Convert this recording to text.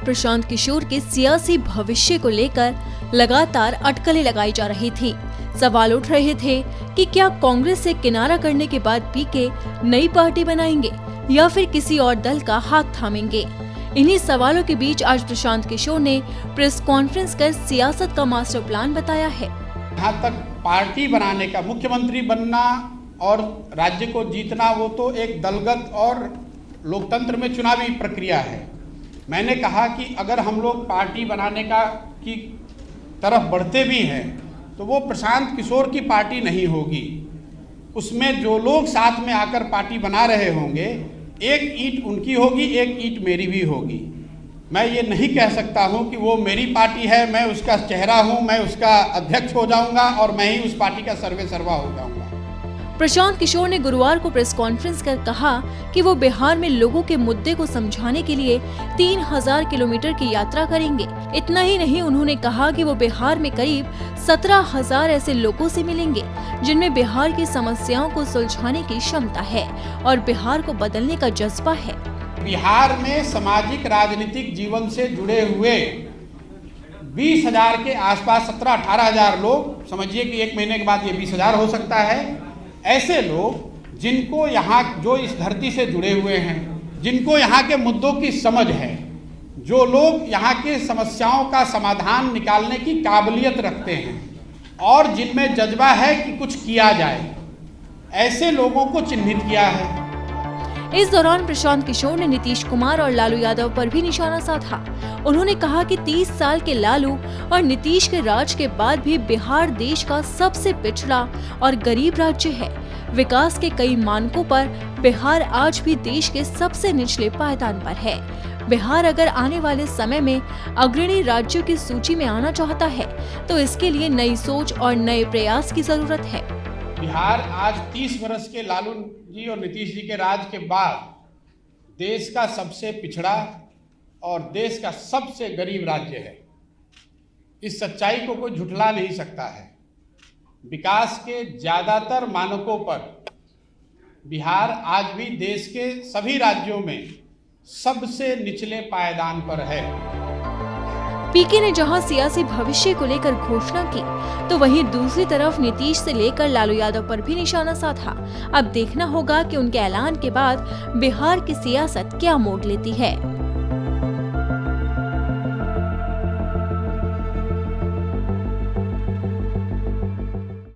प्रशांत किशोर के सियासी भविष्य को लेकर लगातार अटकलें लगाई जा रही थी। सवाल उठ रहे थे कि क्या कांग्रेस से किनारा करने के बाद पीके नई पार्टी बनाएंगे या फिर किसी और दल का हाथ थामेंगे। इन्हीं सवालों के बीच आज प्रशांत किशोर ने प्रेस कॉन्फ्रेंस कर सियासत का मास्टर प्लान बताया है। यहाँ तक पार्टी बनाने का, मुख्यमंत्री बनना और राज्य को जीतना, वो तो एक दलगत और लोकतंत्र में चुनावी प्रक्रिया है। मैंने कहा कि अगर हम लोग पार्टी बनाने की तरफ बढ़ते भी हैं तो वो प्रशांत किशोर की पार्टी नहीं होगी। उसमें जो लोग साथ में आकर पार्टी बना रहे होंगे, एक ईंट उनकी होगी, एक ईंट मेरी भी होगी। मैं ये नहीं कह सकता हूँ कि वो मेरी पार्टी है, मैं उसका चेहरा हूँ, मैं उसका अध्यक्ष हो जाऊँगा और मैं ही उस पार्टी का सर्वे सर्वा हो जाऊँगा। प्रशांत किशोर ने गुरुवार को प्रेस कॉन्फ्रेंस कर कहा कि वो बिहार में लोगों के मुद्दे को समझाने के लिए 3000 किलोमीटर की यात्रा करेंगे। इतना ही नहीं, उन्होंने कहा कि वो बिहार में करीब 17,000 ऐसे लोगों से मिलेंगे जिनमें बिहार की समस्याओं को सुलझाने की क्षमता है और बिहार को बदलने का जज्बा है। बिहार में सामाजिक राजनीतिक जीवन से जुड़े हुए 20,000 के आसपास 17-18,000 लोग, समझिए कि एक महीने के बाद ये 20,000 हो सकता है। ऐसे लोग जिनको यहाँ, जो इस धरती से जुड़े हुए हैं, जिनको यहाँ के मुद्दों की समझ है, जो लोग यहाँ के समस्याओं का समाधान निकालने की काबिलियत रखते हैं और जिनमें जज्बा है कि कुछ किया जाए, ऐसे लोगों को चिन्हित किया है। इस दौरान प्रशांत किशोर ने नीतीश कुमार और लालू यादव पर भी निशाना साधा। उन्होंने कहा कि 30 साल के लालू और नीतीश के राज के बाद भी बिहार देश का सबसे पिछड़ा और गरीब राज्य है। विकास के कई मानकों पर बिहार आज भी देश के सबसे निचले पायदान पर है। बिहार अगर आने वाले समय में अग्रणी राज्यों की सूची में आना चाहता है तो इसके लिए नई सोच और नए प्रयास की जरूरत है। बिहार आज 30 वर्ष के लालू जी और नीतीश जी के राज के बाद देश का सबसे पिछड़ा और देश का सबसे गरीब राज्य है। इस सच्चाई को कोई झुठला नहीं सकता है। विकास के ज्यादातर मानकों पर बिहार आज भी देश के सभी राज्यों में सबसे निचले पायदान पर है। पीके ने जहां सियासी भविष्य को लेकर घोषणा की तो वहीं दूसरी तरफ नीतीश से लेकर लालू यादव पर भी निशाना साधा। अब देखना होगा कि उनके ऐलान के बाद बिहार की सियासत क्या मोड़ लेती है।